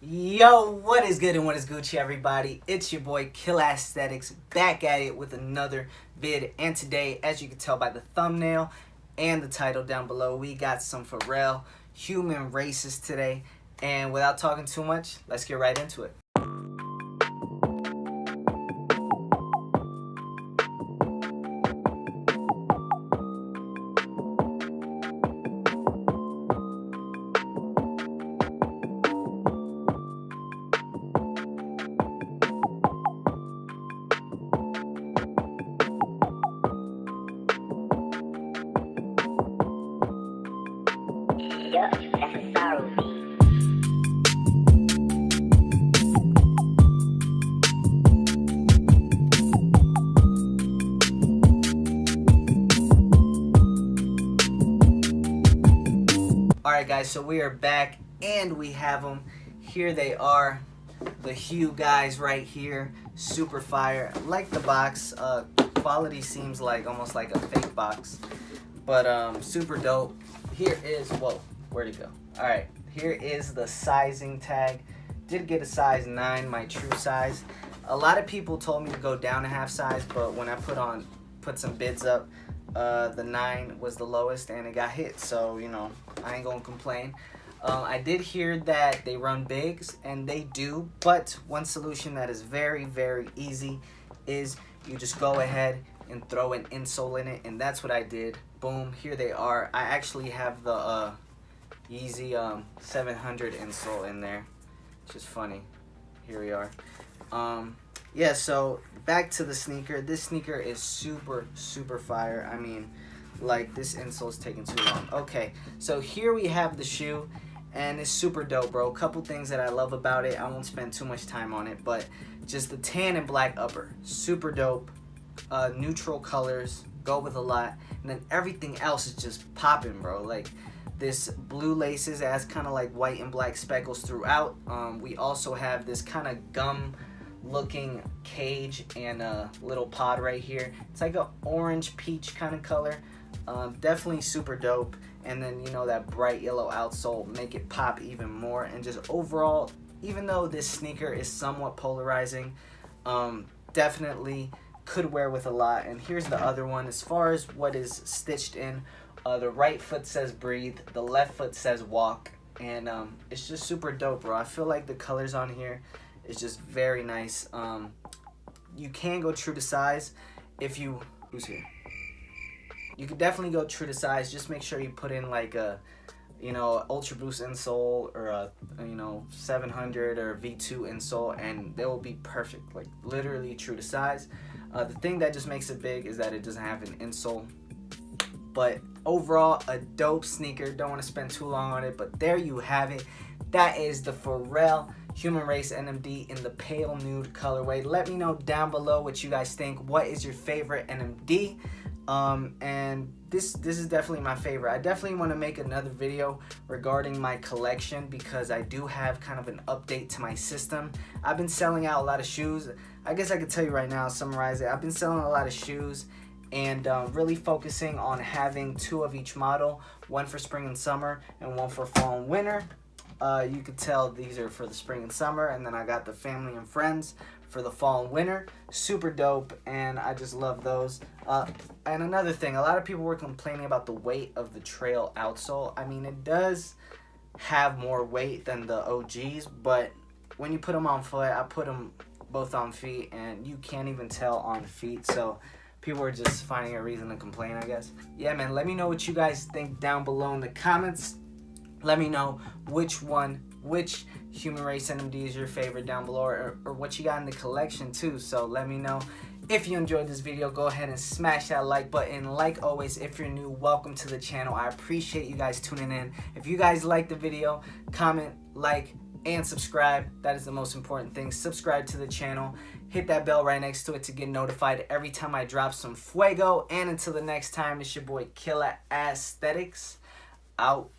Yo, what is good and what is Gucci, everybody? It's your boy Kill Aesthetics back at it with another vid. And today, as you can tell by the thumbnail and the title down below, we got some Pharrell human races today. And without talking too much, let's get right into it. Yeah, that's a sorrow. Alright guys, so we are back and we have them. Here they are, the Hue guys right here. Super fire. Like the box, quality seems like almost like a fake box. But super dope. Here is, whoa, where'd it go? Alright, here is the sizing tag. Did get a size 9, my true size. A lot of people told me to go down a half size, but when I put some bids up, the 9 was the lowest and it got hit, so you know, I ain't gonna complain. I did hear that they run bigs, and they do, but one solution that is very, very easy is you just go ahead and throw an insole in it, and that's what I did. Boom, here they are. I actually have the Yeezy 700 insole in there, which is funny. Here we are. Yeah, so back to the sneaker. This sneaker is super, super fire. I mean, like, this insole is taking too long. Okay, so here we have the shoe, and it's super dope, bro. A couple things that I love about it. I won't spend too much time on it, but just the tan and black upper, super dope. Neutral colors, go with a lot, and then everything else is just popping, bro. Like, this blue laces, it has kind of like white and black speckles throughout. We also have this kind of gum looking cage and a little pod right here. It's like a orange peach kind of color. Definitely super dope. And then, you know, that bright yellow outsole make it pop even more. And just overall, even though this sneaker is somewhat polarizing, definitely could wear with a lot. And here's the other one. As far as what is stitched in, the right foot says breathe, the left foot says walk, and it's just super dope, bro. I feel like the colors on here is just very nice. You can go true to size if you, who's here? You could definitely go true to size. Just make sure you put in like a, you know, Ultra Boost insole or a, you know, 700 or V2 insole, and they will be perfect, like literally true to size. The thing that just makes it big is that it doesn't have an insole. But overall, a dope sneaker. Don't want to spend too long on it, but there you have it. That is the Pharrell Human Race NMD in the pale nude colorway. Let me know down below what you guys think. What is your favorite NMD? And this is definitely my favorite. I definitely want to make another video regarding my collection because I do have kind of an update to my system. I've been selling out a lot of shoes. I guess I could tell you right now, summarize it. I've been selling a lot of shoes and really focusing on having 2 of each model, one for spring and summer and one for fall and winter. You could tell these are for the spring and summer, and then I got the family and friends for the fall and winter. Super dope, and I just love those. And another thing, a lot of people were complaining about the weight of the trail outsole. I mean, it does have more weight than the OGs, but when you put them on foot, I put them both on feet, and you can't even tell on feet, so people are just finding a reason to complain, I guess. Yeah, man, let me know what you guys think down below in the comments. Let me know which Human Race NMD is your favorite down below, or what you got in the collection too. So let me know. If you enjoyed this video, go ahead and smash that like button. Like always, if you're new, welcome to the channel. I appreciate you guys tuning in. If you guys like the video, comment, like, and subscribe. That is the most important thing. Subscribe to the channel. Hit that bell right next to it to get notified every time I drop some fuego. And until the next time, it's your boy Killer Aesthetics out.